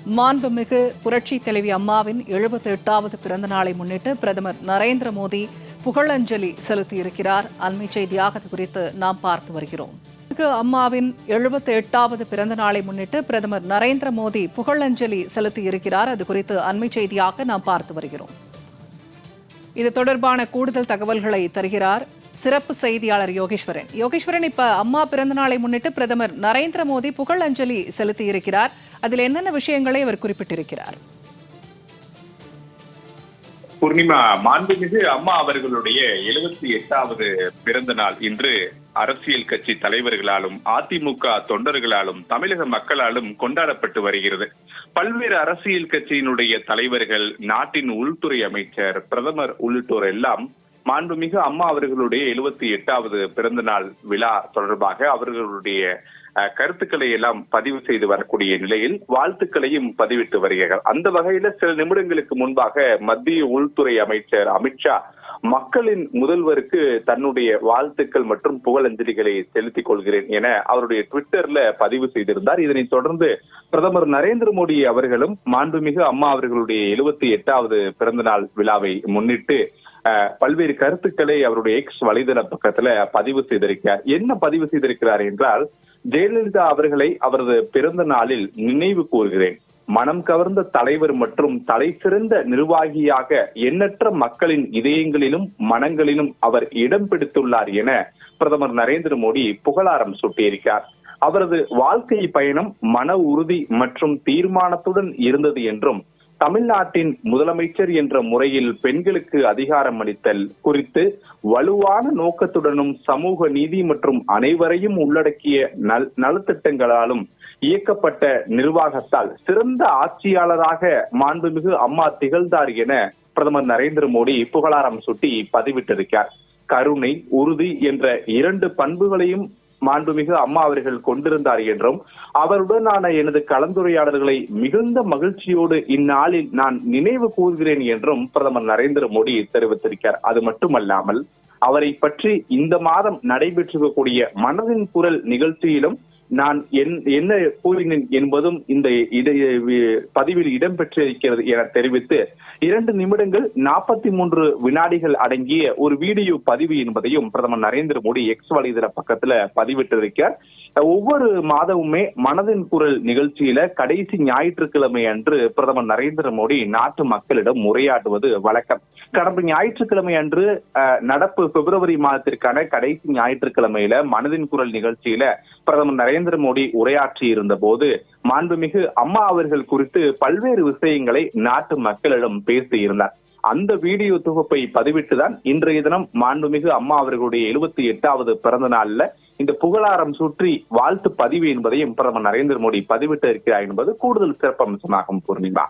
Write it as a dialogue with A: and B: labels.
A: மாண்புமிகு புரட்சி தலைவி அம்மாவின் 78வது பிறந்த நாளை முன்னிட்டு பிரதமர் நரேந்திர மோடி புகழஞ்சலி செலுத்தியிருக்கிறார். அண்மை செய்தியாக அது குறித்து நாம் பார்த்து வருகிறோம். அம்மாவின் 78வது பிறந்த நாளை முன்னிட்டு பிரதமர் நரேந்திர மோடி புகழஞ்சலி செலுத்தியிருக்கிறார். அது குறித்து அண்மை செய்தியாக நாம் பார்த்து வருகிறோம். இது தொடர்பான கூடுதல் தகவல்களை தருகிறார் சிறப்பு செய்தியாளர் யோகேஸ்வரன். யோகேஸ்வரன், இப்ப அம்மா பிறந்த நாளை முன்னிட்டு பிரதமர் நரேந்திர மோடி புகழஞ்சலி செலுத்தியிருக்கிறார். அதில் என்னென்ன விஷயங்களை அவர் குறிப்பிட்டிருக்கிறார்?
B: பூர்ணிமா, மாண்புமிகு அம்மா அவர்களுடைய 78வது பிறந்த நாள் இன்று அரசியல் கட்சி தலைவர்களாலும் அதிமுக தொண்டர்களாலும் தமிழக மக்களாலும் கொண்டாடப்பட்டு வருகிறது. பல்வேறு அரசியல் கட்சியினுடைய தலைவர்கள், நாட்டின் உள்துறை அமைச்சர், பிரதமர் உள்ளிட்டோர் எல்லாம் மாண்புமிகு அம்மா அவர்களுடைய 78வது பிறந்த நாள் விழா தொடர்பாக அவர்களுடைய கருத்துக்களை எல்லாம் பதிவு செய்து வரக்கூடிய நிலையில் வாழ்த்துக்களையும் பதிவிட்டு வருகிறார்கள். அந்த வகையில சில நிமிடங்களுக்கு முன்பாக மத்திய உள்துறை அமைச்சர் அமித்ஷா மக்களின் முதல்வருக்கு தன்னுடைய வாழ்த்துக்கள் மற்றும் புகழஞ்சலிகளை செலுத்திக் கொள்கிறேன் என அவருடைய ட்விட்டர்ல பதிவு செய்திருந்தார். இதனைத் தொடர்ந்து பிரதமர் நரேந்திர மோடி அவர்களும் மாண்புமிகு அம்மா அவர்களுடைய 78வது பிறந்த நாள் விழாவை முன்னிட்டு பல்வேறு கருத்துக்களை அவருடைய எக்ஸ் வலைதள பக்கத்துல பதிவு செய்திருக்கிறார். என்ன பதிவு செய்திருக்கிறார் என்றால், ஜெயலலிதா அவர்களை அவரது பிறந்த நாளில் நினைவு கூறுகிறேன். மனம் கவர்ந்த தலைவர் மற்றும் தலை சிறந்த நிர்வாகியாக எண்ணற்ற மக்களின் இதயங்களிலும் மனங்களிலும் அவர் இடம் பிடித்துள்ளார் என பிரதமர் நரேந்திர மோடி புகழாரம் சூட்டியிருக்கிறார். அவரது வாழ்க்கை பயணம் மன உறுதி மற்றும் தீர்மானத்துடன் இருந்தது என்றும், தமிழ்நாட்டின் முதலமைச்சர் என்ற முறையில் பெண்களுக்கு அதிகாரம் அளித்தல் குறித்து வலுவான நோக்கத்துடனும் சமூக நீதி மற்றும் அனைவரையும் உள்ளடக்கிய நலத்திட்டங்களாலும் இயக்கப்பட்ட நிர்வாகத்தால் சிறந்த ஆட்சியாளராக மாண்புமிகு அம்மா திகழ்ந்தார் என பிரதமர் நரேந்திர மோடி புகழாரம் சூட்டி பதிவிட்டிருக்கிறார். கருணை, உறுதி என்ற 2 பண்புகளையும் மாண்புமிகு அம்மா அவர்கள் கொண்டிருந்தார் என்றும், அவருடனான எனது கலந்துரையாடல்களை மிகுந்த மகிழ்ச்சியோடு இந்நாளில் நான் நினைவு கூறுகிறேன் என்றும் பிரதமர் நரேந்திர மோடி தெரிவித்திருக்கிறார். அது மட்டுமல்லாமல் அவரை பற்றி இந்த மாதம் நடைபெற்றிருக்கக்கூடிய மனதின் குரல் நிகழ்ச்சியிலும் நான் என்ன கூறினேன் என்பதும் இந்த பதிவில் இடம்பெற்றிருக்கிறது என தெரிவித்து 2 நிமிடங்கள் 43 வினாடிகள் அடங்கிய ஒரு வீடியோ பதிவு என்பதையும் பிரதமர் நரேந்திர மோடி எக்ஸ் வலைதள பக்கத்துல பதிவிட்டிருக்கிறார். ஒவ்வொரு மாதமுமே மனதின் குரல் நிகழ்ச்சியில கடைசி ஞாயிற்றுக்கிழமை அன்று பிரதமர் நரேந்திர மோடி நாட்டு மக்களிடம் உரையாடுவது வழக்கம். கடந்த ஞாயிற்றுக்கிழமை அன்று நடப்பு பிப்ரவரி மாதத்திற்கான கடைசி ஞாயிற்றுக்கிழமையில மனதின் குரல் நிகழ்ச்சியில பிரதமர் நரேந்திர மோடி உரையாற்றி இருந்த போது மாண்புமிகு அம்மா அவர்கள் குறித்து பல்வேறு விஷயங்களை நாட்டு மக்களிடம் பேசியிருந்தார். அந்த வீடியோ தொகுப்பை பதிவிட்டுதான் இன்றைய தினம் மாண்புமிகு அம்மா அவர்களுடைய 78வது பிறந்த நாள்ல இந்த புகழாரம் சுற்றி வாழ்த்து பதிவு என்பதையும் பிரதமர் நரேந்திர மோடி பதிவிட்டு இருக்கிறார் என்பது கூடுதல் சிறப்பம்சமாகும். பூர்ணிமா.